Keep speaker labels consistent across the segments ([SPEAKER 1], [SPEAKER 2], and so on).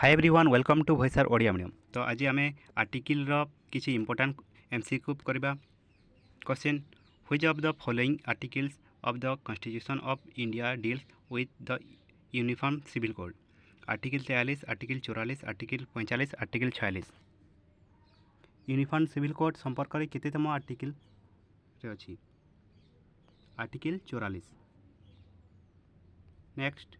[SPEAKER 1] Hi everyone welcome to भॉइसर Odia medium. तो आज आम आर्टिकल किसी इंपोर्टाट एमसीक्यू करवा। Question which of the following articles of the constitution of India deals with the uniform civil code. Article 43, article 44, article 45, article 46। Uniform civil code संपर्क में केतेतम article अच्छी? Article 44। Next,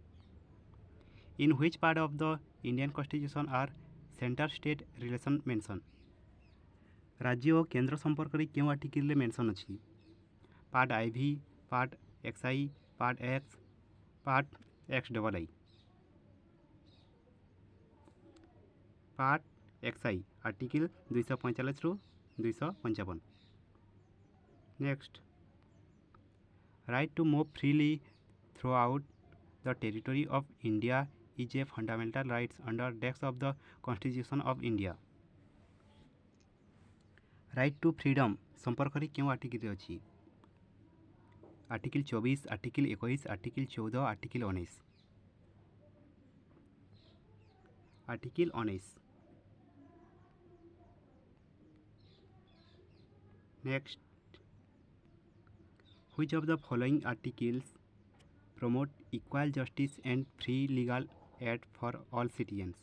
[SPEAKER 1] in which part of the Indian Constitution are center state relation mention? राज्य और केंद्र संपर्क में क्यों आर्टिकल मेंशन अच्छी? Part I V, part X I, part X, part X double I. Part X I article 245 रु 255। Next, right to move freely throughout the territory of India is a fundamental rights under text of the Constitution of India. Right to freedom संपर्क में क्यों article अच्छी? Article 24, article 21, article 14, article 19। Article 19। Next, which of the following articles promote equal justice and free legal aid for all citizens?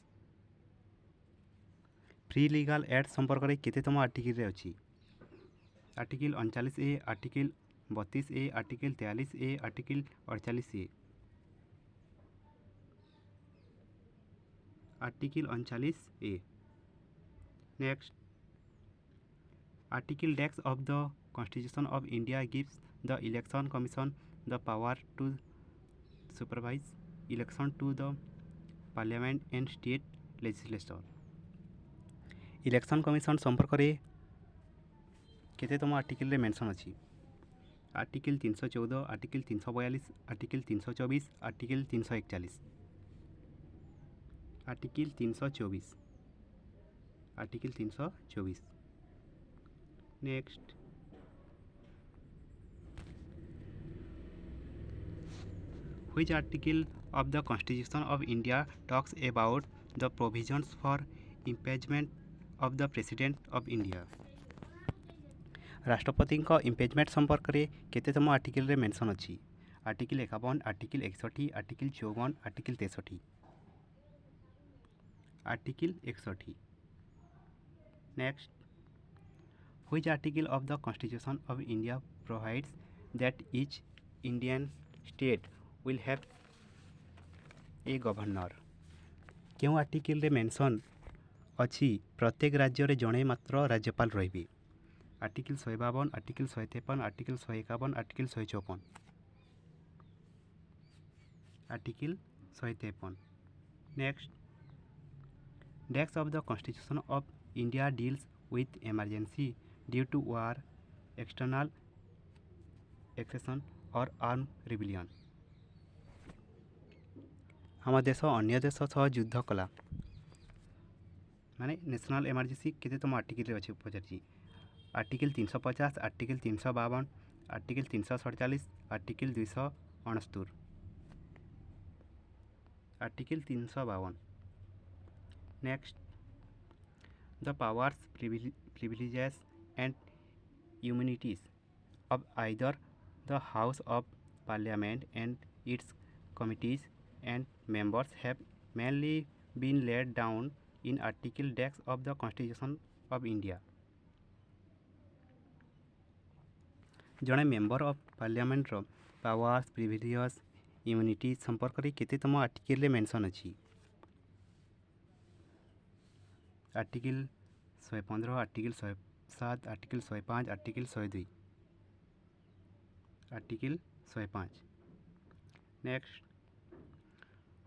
[SPEAKER 1] Free legal aid संपर्क में केतेतम article अच्छी? Article 39A, article 32A, article 43A, article 48A। Article 39A। Next, article डेक्स of the constitution of India gives the election commission the power to supervise election to the parliament and state legislature. Election commission संपर्क में केतेतम article mention अच्छी? Article 314, article 342, article 324, article 341। Article 324। Article 324। Next, which article of the Constitution of India talks about the provisions for impeachment of the President of India? राष्ट्रपति इम्पेचमेंट संपर्क में केतेतम article mention अच्छी? Article 51, article 61, article 54, article 63। Article 61। Next, which article of the Constitution of India provides that each Indian state will have a governor? क्यों article रे mention अच्छी प्रत्येक राज्य रे जड़े मात्र राज्यपाल रही? Article 152, article 153, article 151, article 154। Article 153। Next, डेक्स of the constitution of India deals with emergency due to war, external aggression और आर्म रिबिलियन। आम देश अन्य देश सह युद्ध कला माने नेशनल इमरजेंसी केतेतम आर्टिकल अच्छे पचार? Article 350, article 352, article 347, article 269। Article 352। Next, the powers, privileges and immunities of either the house of parliament and its committees and members have mainly been laid down in article X of the Constitution of India. जड़े member of parliament powers, privileges, immunity संपर्क में केतेतम article mention अच्छी? Article 115, article 107, article 105, article 102। Article 105। Next,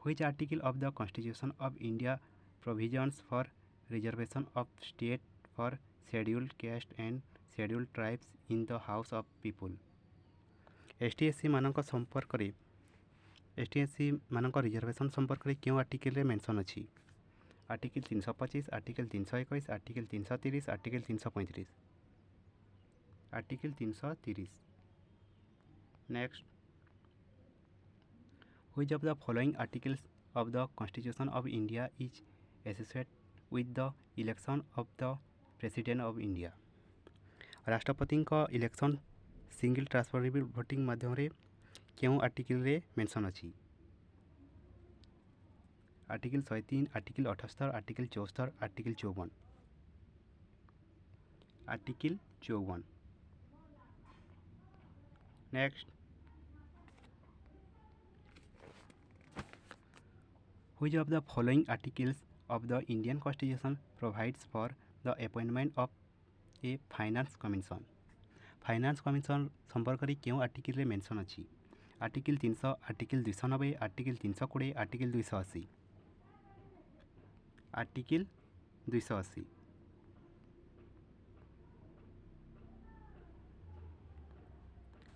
[SPEAKER 1] which article of the Constitution of India provisions for reservation of state for scheduled caste and scheduled tribes in the House of People? ST/SC मानक संपर्क में ST/SC मानक reservation संपर्क में क्यों article mention अच्छी? Article 325, article 321, article 330, article 335। Article 330। Next, which of the following articles of the Constitution of India is associate with the election of the president of India. राष्ट्रपति election single transferable voting माध्यम क्यों article रे mention अच्छी? Article 103, article 78, article 74, article 54। Article 54। Next, which of the following articles of the Indian Constitution provides for the appointment of a finance commission? Finance commission संपर्क में क्यों article रे mention अच्छी? Article 300, article 290, article 320, article 280। Article 280।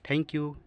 [SPEAKER 1] Thank you.